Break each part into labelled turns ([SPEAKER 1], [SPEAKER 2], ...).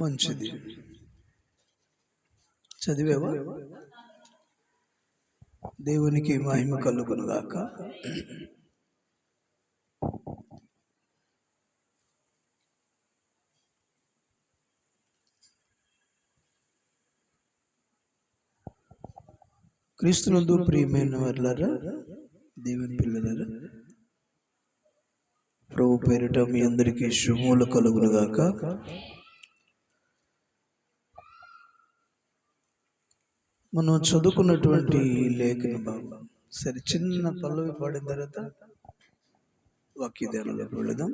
[SPEAKER 1] మంచిది. చదివేవా? దేవునికి మహిమ కలుగునుగాక. క్రీస్తునందు ప్రియమైన వారులారా, దేవుని పిల్లలారా, ప్రభు పేరిట మీ అందరికీ శుభములు కలుగునుగాక. మనం చదువుకున్నటువంటి లేఖన భాగం సరే చిన్న పల్లవి పాడిన తర్వాత వాక్య ధ్యానంలోకి వెళదాం.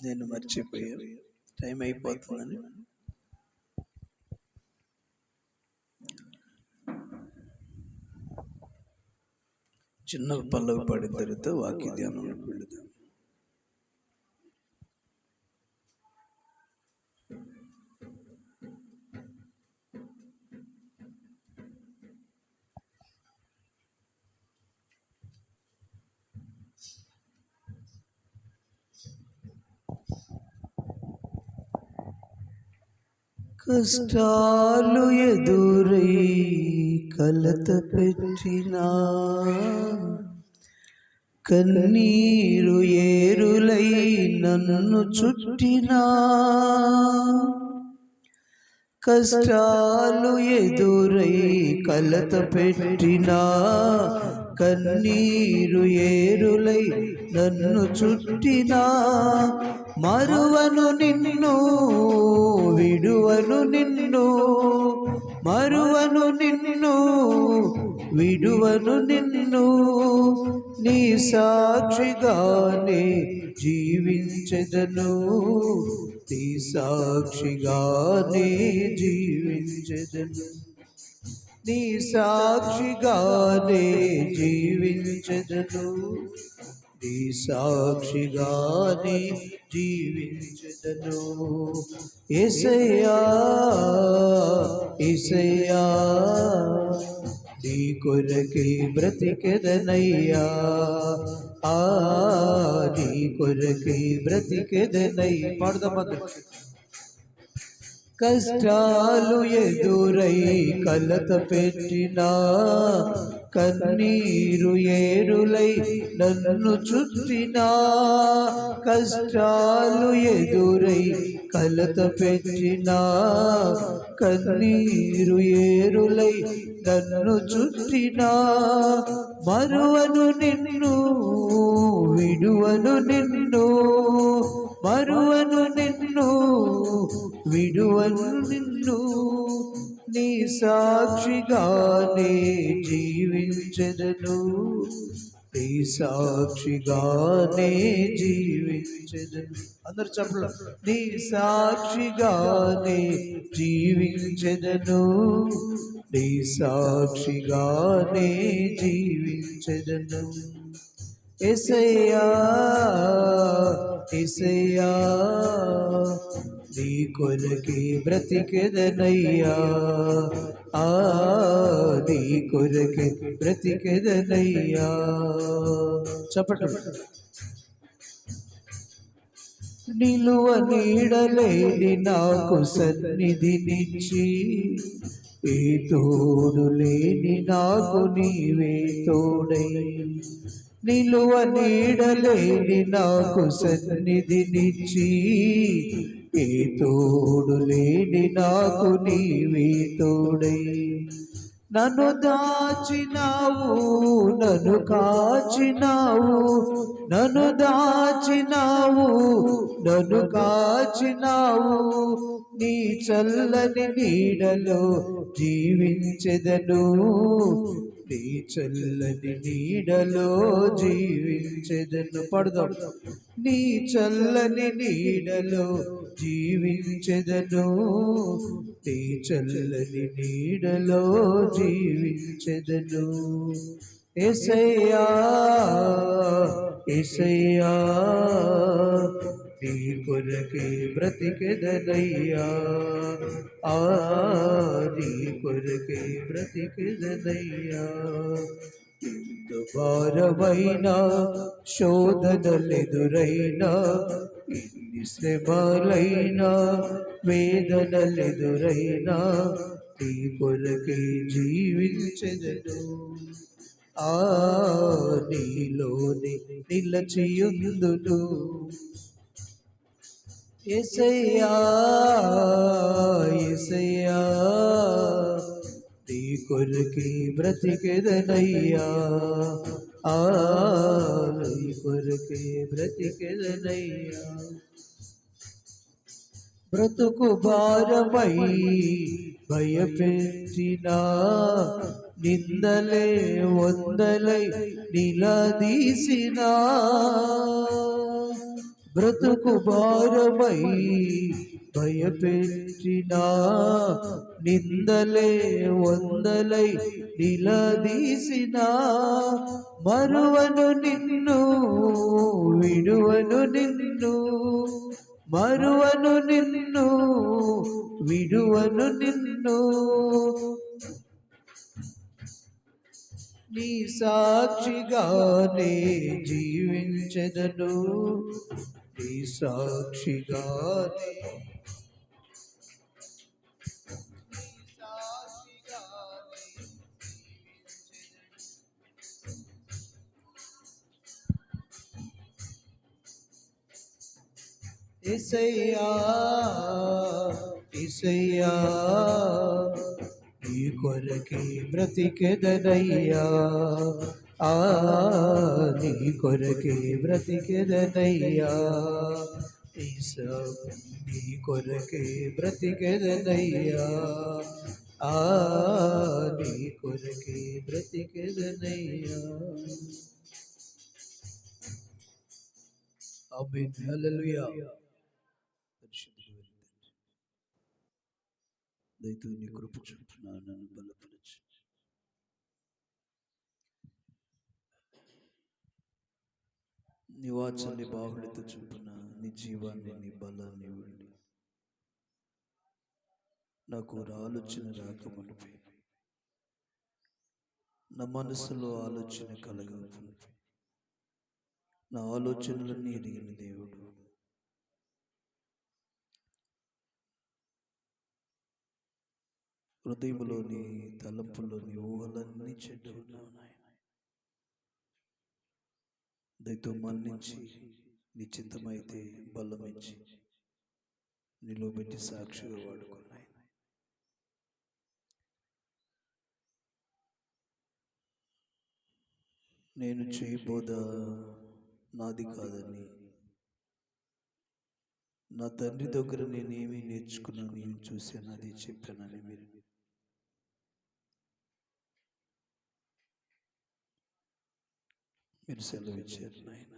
[SPEAKER 1] నేను మర్చిపోయాను, టైం అయిపోతుందని. చిన్న పల్లవి పాడిన తర్వాత వాక్య ధ్యానంలోకి వెళదాం. కష్టాలు ఎదురై కలత పెట్టినా, కన్నీరు ఏరులై నన్ను చుట్టినా, కష్టాలు ఎదురై కలత పెట్టినా, కన్నీరు ఏరులై నన్ను చుట్టినా, మరువను నిన్ను విడువను నిన్ను, మరువను నిన్ను విడువను నిన్ను, నీ సాక్షిగానే జీవించెదను, నీ సాక్షిగానే జీవించెదను, నీ సాక్షిగానే జీవించెదను, నీ సాక్షిగానే జీవించెదను. యేసయ్యా యేసయ్యా, నీ కొరకే బ్రతికెదనయ్యా, నీ కొరకే బ్రతికెదనై. పాడదాం. కష్టాలు ఎదురై కలత పెట్టినా, కన్నీరు ఏరులై నన్ను చుట్టినా, కష్టాలు ఎదురై కలత పెట్టినా, కన్నీరు ఏరులై నన్ను చుట్టినా, మరువను నిన్ను విడువను నిన్ను, మరువను నిన్ను విడువను నిన్ను, నీ సాక్షిగానే జీవించెదను, నీ సాక్షిగానే జీవించెదను. అందరు చెప్పలు. నీ సాక్షిగానే జీవించెదను, నీ సాక్షిగానే జీవించెదను. యేసయ్యా యేసయ్యా, నీ కొరకే బ్రతికెదనయ్యా, నీ కొరకే బ్రతికెదనయ్యా. చెప్పండి. నిలువ నీడలేని నాకు సన్నిధినిచ్చి, ఏ తోడు లేని నాకు నీవే తోడై, నిలువ నీడలేని నాకు సన్నిధినిచ్చి, ఏ తోడు లేని నాకు నీవే తోడై, నన్ను దాచినావు నన్ను కాచినావు, నన్ను దాచినావు నన్ను కాచినావు, నీ చల్లని నీడలో జీవించెదను, నీ చల్లని నీడలో జీవించెదను. పడదాం. నీ చల్లని నీడలో జీవించెదను, నీ చల్లని నీడలో జీవించెదను. యేసయ్యా యేసయ్యా, నీ కొరకే బ్రతికెదనయ్యా, నీ కొరకే బ్రతికెదనయ్యా. ఎంత భారమైన శోధనలెదురైనా, ఎన్ని శ్రమలైనా వేదనలెదురైనా నీ కొరకే జీవించెదను. ఆ నీలోని నిలచియుందును. యేసయ్యా యేసయ్యా నీ కొరకే బ్రతికెదనయ్యా. ఆ నీ కొరకే బ్రతికెదనయ్యా. బ్రతుకు భారమై భయపెట్టినా నిందలే వందలై నిలదీసినా, బ్రతుకు భారమై భయపెట్టినా నిందలే వందలై నిలదీసినా, మరువను నిన్ను విడువను నిన్ను, మరువను నిన్ను విడువను నిన్ను. నీ సాక్షిగానే జీవించెదను. నీ సాక్షిగానే యేసయ్యా యేసయ్యా నీ కొరకే బ్రతికెదనయ్యా. ఆ నీ కొరకే బ్రతికెదనయ్యా. నీ కొరకే బ్రతికెదనయ్యా. ఆ నీ కొరకే బ్రతికెదనయ్యా. ఆమేన్. హల్లెలూయా. దయతో నీ కృప చొప్పున నన్ను బలపరచు. నీ వాత్సల్య బాహుళ్యత చొప్పున నీ జీవాన్ని నీ బలాన్ని ఇవ్వండి. నాకు ఆలోచన రాకమునిపై, నా మనసులో ఆలోచన కలగకమునిపై, నా ఆలోచనలన్నీ ఎరిగిన దేవుడు, హృదయంలోని తలంపులోని ఊహలన్నీ చెడ్డవున్నావు నాయన. దయతో మన్నించి నీ చిత్తమైతే బలమిచ్చి నీలో పెట్టి సాక్షిగా వాడుకున్నాయి. నేను చేయబోద నాది కాదని, నా తండ్రి దగ్గర నేనేమి నేర్చుకున్నాను, ఏం చూశాను అది చెప్పానని మీరు సెలవిచ్చారు నాయన.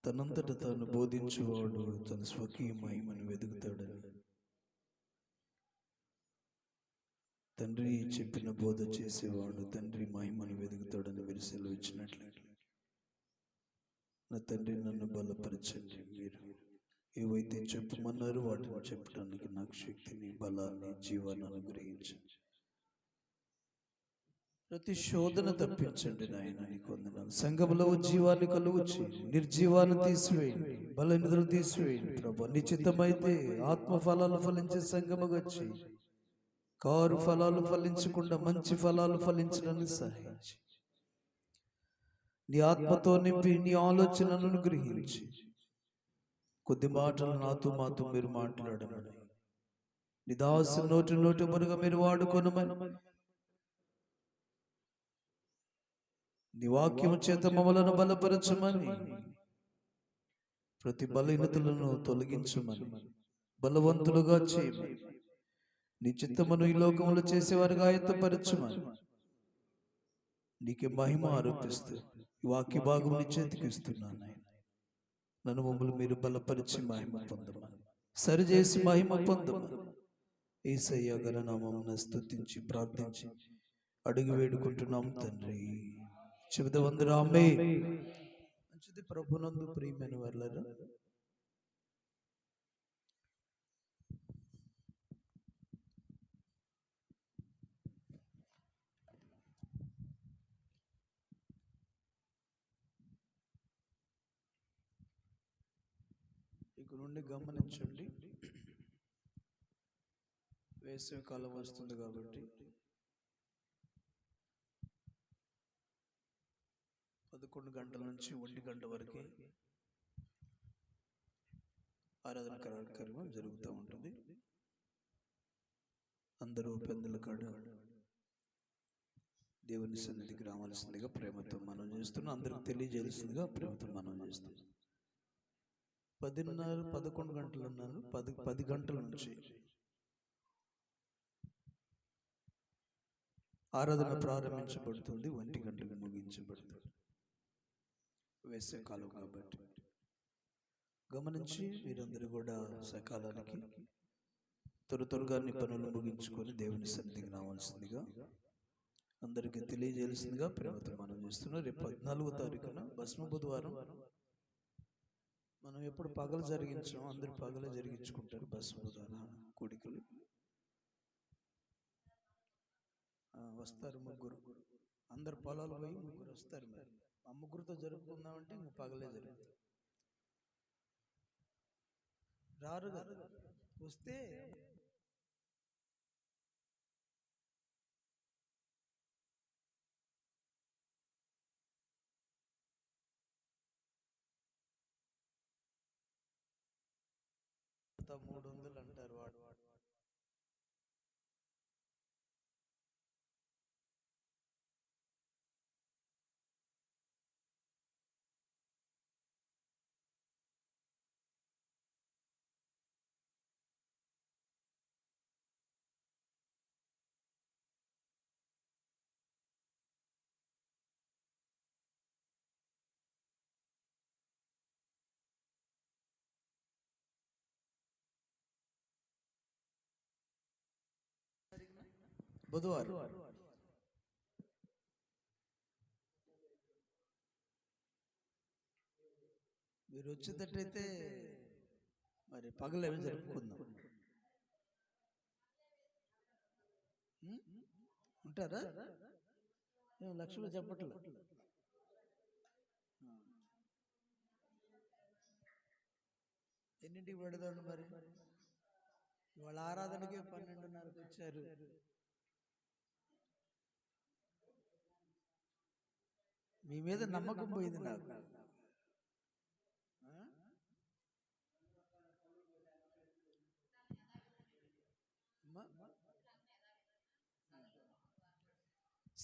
[SPEAKER 1] తనంతట తాను బోధించువాడు తన స్వకీయ మహిమను వెతుకుతాడని, తండ్రి చెప్పిన బోధ చేసేవాడు తండ్రి మహిమను వెతుకుతాడని మీరు సెలవిచ్చినట్లు, నా తండ్రి నన్ను బలపరచండి. మీరు ఏవైతే చెప్పమన్నారు వాటిని చెప్పడానికి నాకు శక్తిని, బలాన్ని, జీవాన్ని అనుగ్రహించండి. ప్రతి శోధన తప్పించండి నాయన. నీకు వందనాలు. సంఘములో జీవాన్ని కలుగు చేయండి, నిర్జీవాన్ని తీసివేయండి, బలహీనతలు తీసివేయండి ప్రభు. నిశ్చితమైతే ఆత్మ ఫలాలు ఫలించే సంఘముగా చేయండి. కారు ఫలాలు ఫలించకుండా మంచి ఫలాలు ఫలించడానికి సహాయించి, నీ ఆత్మతో నింపి నీ ఆలోచనలను అనుగ్రహించి, కొద్ది మాటలు నాతో మాతో మీరు మాట్లాడమని, నీ దాసు నోటి మురుగా మీరు వాడుకొనమని, నీ వాక్యము చేత మమ్మలను బలపరచమని, ప్రతి బలహీనతలను తొలగించమని, బలవంతులుగా చేయమని, నీ చిత్తమును ఈ లోకములో చేసేవారుగా ఆయత్తపరచమని, నీకే మహిమ ఆరోపిస్తూ ఈ వాక్య భాగం నీ చేతికి ఇస్తున్నాను ఆయన. నన్ను మమ్మల్ని మీరు బలపరిచి మహిమ పొందమని, సరిచేసి మహిమ పొందమని యేసయ్య ఘననామమున స్తుతించి ప్రార్థించి అడుగు వేడుకుంటున్నాం తండ్రి. చెబుదవందరూ ఆమేన్. మంచిది. ప్రభునందు ప్రియమైన వారలారా, నుండి గమనించండి. వేసవి కాలం వస్తుంది కాబట్టి 11 గంటల నుంచి 1 గంట వరకు ఆరాధన కార్యక్రమం జరుగుతూ ఉంటుంది. అందరూ పెద్దల కాడ దేవుని సన్నిధికి రావాల్సిందిగా ప్రేమతో మనం చేస్తున్నాం. అందరికి తెలియజేయాల్సిందిగా ప్రేమతో మనం చేస్తున్నాం. 10:30 11 గంటలు అన్నాను. 10 గంటల నుంచి ఆరాధన ప్రారంభించబడుతుంది. 1 గంటకు ముగించబడుతుంది. వేసవి కాలం కాబట్టి గమనించి మీరందరూ కూడా సకాలానికి త్వరగా పనులు ముగించుకొని దేవుని సన్నిధికి రావాల్సిందిగా అందరికీ తెలియజేయాల్సిందిగా ప్రేమతో మనం చేస్తున్నాం. రేపు 14వ తారీఖున భస్మ బుధవారం. మనం ఎప్పుడు పగలు జరిగించాం, అందరూ పగలే జరిగించుకుంటారు భస్మ బుధవారం కోడికలు. వస్తారు ముగ్గురు, అందరు పొలాలు పోయి ముగ్గురు వస్తారు. మరి ఆ ముగ్గురుతో జరుపుకుందామంటే ఇంక పగలే జరుగుతుంది. రారు కదా, వస్తే $300 అంటారు. వాడు బుధవారం మీరు వచ్చేటట్టయితే మరి పగలేమి జరుపుకుందాం. ఉంటారా? లక్ష్మి చెప్పట్లేదు. ఎన్నింటికి పెడదాం మరి? వాళ్ళ ఆరాధనకి 12:30కి వచ్చారు. మీ మీద నమ్మకం పోయింది నాకు.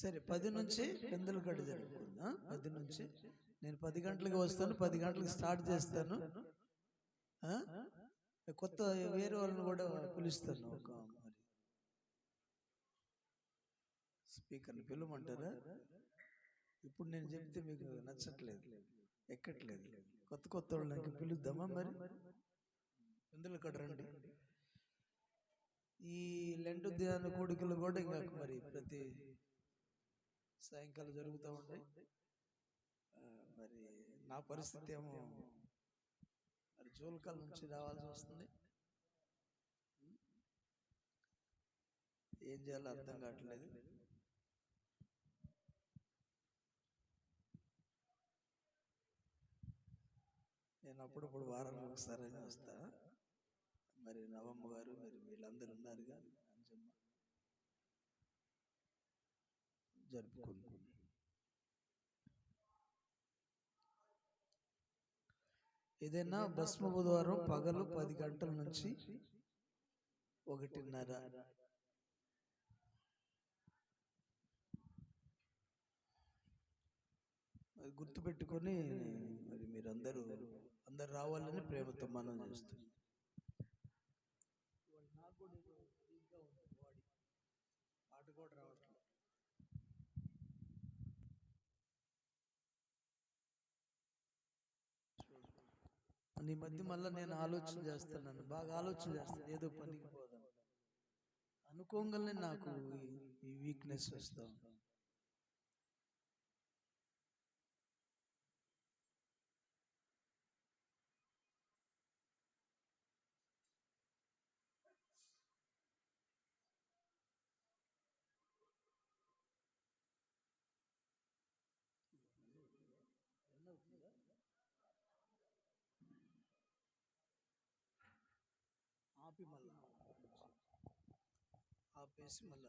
[SPEAKER 1] సరే, 10 నుంచి పెందల కట్ట జరుగుతుందా? 10 నుంచి నేను 10 గంటలకు వస్తాను. 10 గంటలకు స్టార్ట్ చేస్తాను. కొత్త వేరే వాళ్ళని కూడా పిలుస్తాను. ఒక మరి స్పీకర్ని పిలవమంటారా? ఇప్పుడు నేను చెప్తే మీకు నచ్చట్లేదు, ఎక్కట్లేదు. కొత్త వాళ్ళకి పిలుద్దామా? మరి పెందల కట్ట రండి. ఈ లెండు ధ్యాన కోడికలు కూడా ఇంకా మరి ప్రతి సాయంకాలం జరుగుతూ ఉంటాయి. మరి నా పరిస్థితి ఏమో మరి జోల్కాల నుంచి రావాల్సి వస్తుంది. ఏం చేయాలో అర్థం కావట్లేదు. నేను అప్పుడప్పుడు వారానికి ఒకసారి వస్తా. మరి నవమ్మ గారు మరి వీళ్ళందరూ ఉన్నారుగా, అంజమ్మ జరుపుకుంటున్నాం. ఏదైనా భస్మ బుధవారం పగలు 10 గంటల నుంచి 1:30. అది గుర్తుపెట్టుకొని మరి మీరందరూ రావాలని ప్రేమతో మనం చేస్తాం. పాట కూడా రావట్లేదు. నీ మధ్య మళ్ళీ నేను ఆలోచన చేస్తున్నాను, బాగా ఆలోచన చేస్తాను. ఏదో పనికి పోదాం అనుకోగానే నాకు ఈ వీక్నెస్ వస్తాం. ఆపి మళ్ళా ఆపేసి మళ్ళీ